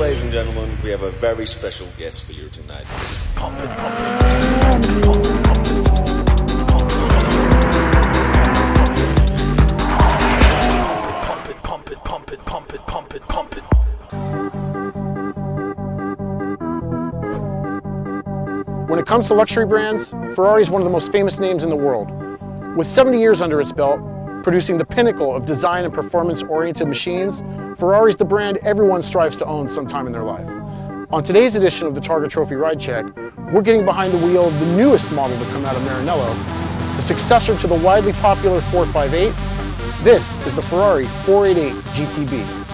ladies and gentlemen, we have a very special guest for you tonight. Pump it, pump it, pump it, pump it, pump it, pump it, pump it, pump it, pump it, pump it. When it comes to luxury brands, Ferrari is one of the most famous names in the world. With 70 years under its belt, producing the pinnacle of design and performance-oriented machines, Ferrari is the brand everyone strives to own sometime in their life. On today's edition of the Targa Trophy Ride Check, we're getting behind the wheel of the newest model to come out of Maranello, the successor to the widely popular 458. This is the Ferrari 488 GTB.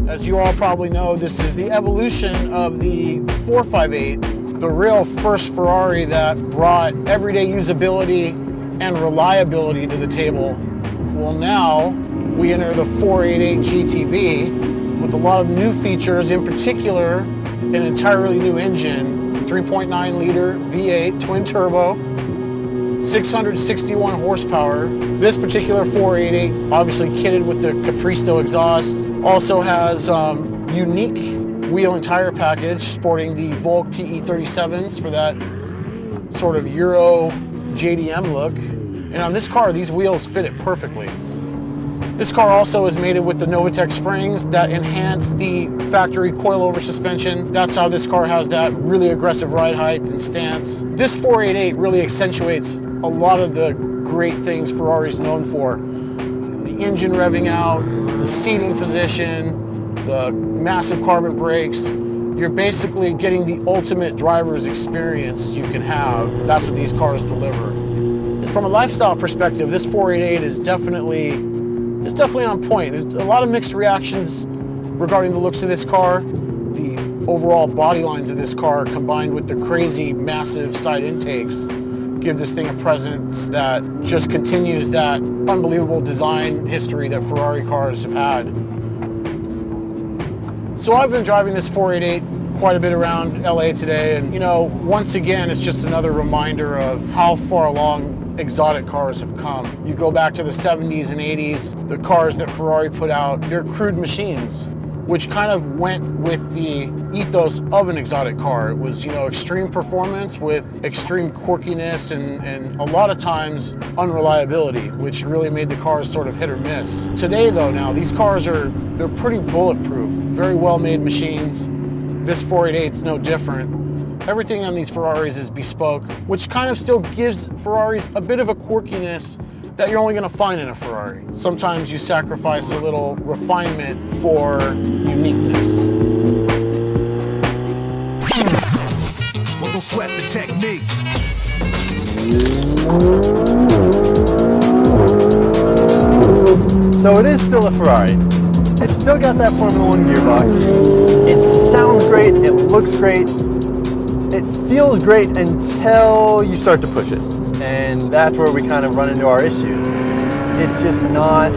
As you all probably know, this is the evolution of the 458, the real first Ferrari that brought everyday usability and reliability to the table. Well, now we enter the 488 GTB with a lot of new features, in particular an entirely new engine, 3.9 liter V8 twin turbo, 661 horsepower. This particular 488, obviously kitted with the Capristo exhaust, also has unique wheel and tire package sporting the Volk TE37s for that sort of Euro JDM look. And on this car, these wheels fit it perfectly. This car also is mated with the Novitec springs that enhance the factory coilover suspension. That's how this car has that really aggressive ride height and stance. This 488 really accentuates a lot of the great things Ferrari's known for. The engine revving out, the seating position, the massive carbon brakes. You're basically getting the ultimate driver's experience you can have. That's what these cars deliver. From a lifestyle perspective, this 488 is definitely on point. There's a lot of mixed reactions regarding the looks of this car. The overall body lines of this car, combined with the crazy massive side intakes, give this thing a presence that just continues that unbelievable design history that Ferrari cars have had. So I've been driving this 488 quite a bit around LA today, and once again, it's just another reminder of how far along exotic cars have come. You go back to the 70s and 80s, the cars that Ferrari put out, they're crude machines, which kind of went with the ethos of an exotic car. It was, extreme performance with extreme quirkiness and a lot of times unreliability, which really made the cars sort of hit or miss. Today though, now these cars they're pretty bulletproof, very well-made machines. This 488's no different. Everything on these Ferraris is bespoke, which kind of still gives Ferraris a bit of a quirkiness that you're only going to find in a Ferrari. Sometimes you sacrifice a little refinement for uniqueness. Well, don't sweat the technique. So it is still a Ferrari. It's still got that Formula One gearbox. It sounds great, it looks great, it feels great until you start to push it. And that's where we kind of run into our issues. It's just not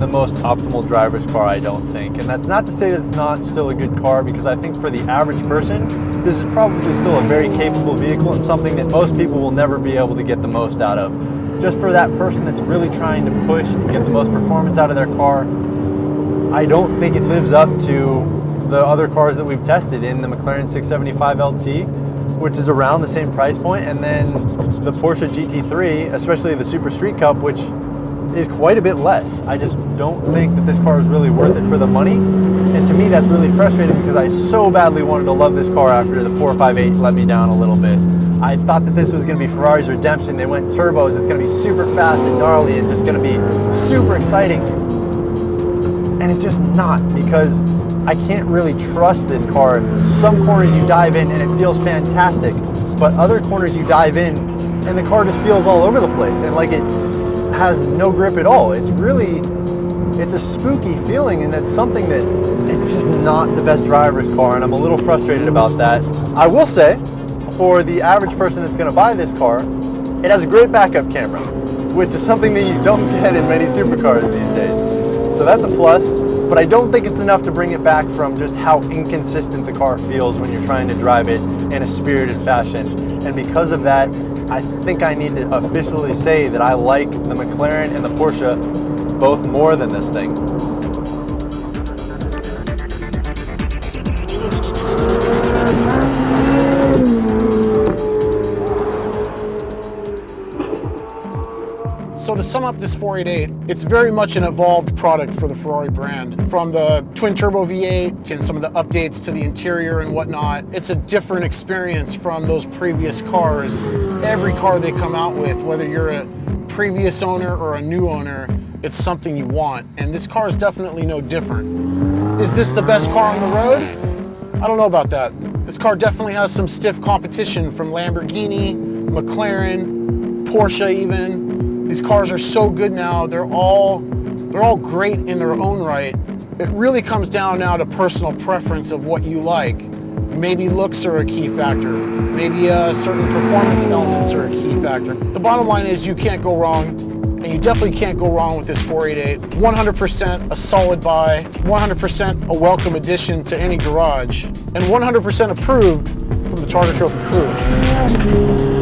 the most optimal driver's car, I don't think. And that's not to say that it's not still a good car, because I think for the average person, this is probably still a very capable vehicle and something that most people will never be able to get the most out of. Just for that person that's really trying to push and get the most performance out of their car, I don't think it lives up to the other cars that we've tested in the McLaren 675 LT, which is around the same price point, and then the Porsche GT3, especially the Super Street Cup, which is quite a bit less. I just don't think that this car is really worth it for the money. And to me, that's really frustrating because I so badly wanted to love this car after the 458 let me down a little bit. I thought that this was going to be Ferrari's redemption. They went turbos. It's going to be super fast and gnarly and just going to be super exciting. And it's just not, because I can't really trust this car. Some corners you dive in and it feels fantastic, but other corners you dive in and the car just feels all over the place and like it has no grip at all. It's a spooky feeling, and that's something that it's just not the best driver's car, and I'm a little frustrated about that. I will say, for the average person that's gonna buy this car, it has a great backup camera, which is something that you don't get in many supercars these days. So that's a plus, but I don't think it's enough to bring it back from just how inconsistent the car feels when you're trying to drive it in a spirited fashion. And because of that, I think I need to officially say that I like the McLaren and the Porsche both more than this thing. So to sum up this 488, it's very much an evolved product for the Ferrari brand. From the twin turbo V8 and some of the updates to the interior and whatnot, it's a different experience from those previous cars. Every car they come out with, whether you're a previous owner or a new owner, it's something you want. And this car is definitely no different. Is this the best car on the road? I don't know about that. This car definitely has some stiff competition from Lamborghini, McLaren, Porsche even. These cars are so good now, they're all great in their own right. It really comes down now to personal preference of what you like. Maybe looks are a key factor. Maybe certain performance elements are a key factor. The bottom line is you can't go wrong, and you definitely can't go wrong with this 488. 100% a solid buy, 100% a welcome addition to any garage, and 100% approved from the Targa Trophy crew.